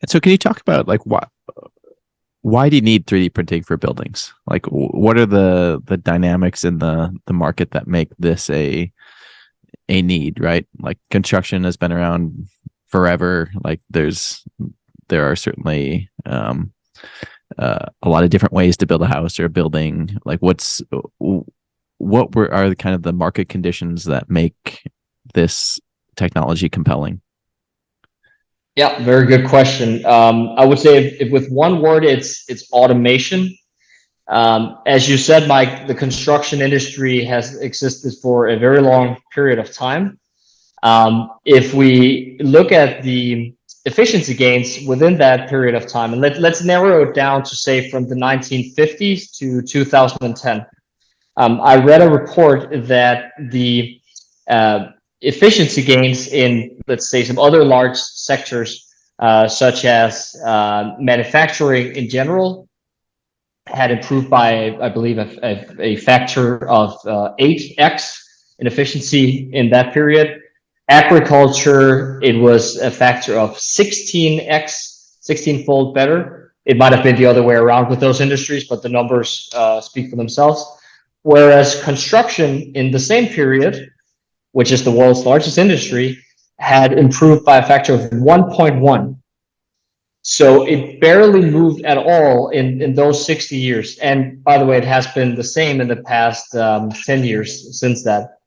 And so can you talk about like why do you need 3D printing for buildings? Like what are the dynamics in the market that make this a need, right? Like construction has been around forever. Like there are certainly a lot of different ways to build a house or a building. Like are the kind of the market conditions that make this technology compelling? Yeah, very good question. I would say if with one word, it's automation. As you said, Mike, the construction industry has existed for a very long period of time. If we look at the efficiency gains within that period of time, and let's narrow it down to say from the 1950s to 2010. I read a report that the efficiency gains in, let's say, some other large sectors, such as manufacturing in general, had improved by, I believe, a factor of 8x in efficiency in that period. Agriculture, it was a factor of 16x, 16-fold better. It might have been the other way around with those industries, but the numbers speak for themselves. Whereas construction in the same period, which is the world's largest industry, had improved by a factor of 1.1. So it barely moved at all in those 60 years. And by the way, it has been the same in the past 10 years since that.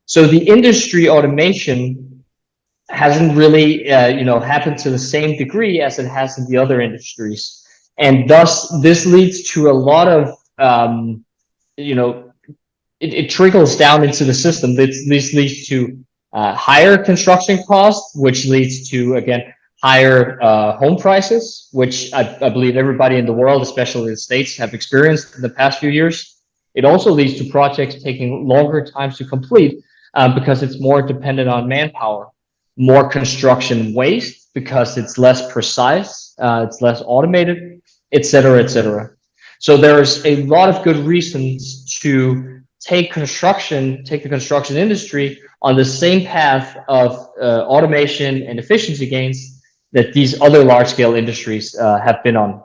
So the industry automation hasn't really happened to the same degree as it has in the other industries. And thus, this leads to a lot of, it trickles down into the system. This leads to higher construction costs, which leads to, again, higher home prices, which I believe everybody in the world, especially the States, have experienced in the past few years. It also leads to projects taking longer times to complete because it's more dependent on manpower, more construction waste because it's less precise, it's less automated, et cetera, et cetera. So there's a lot of good reasons to take the construction industry on the same path of automation and efficiency gains that these other large-scale industries have been on.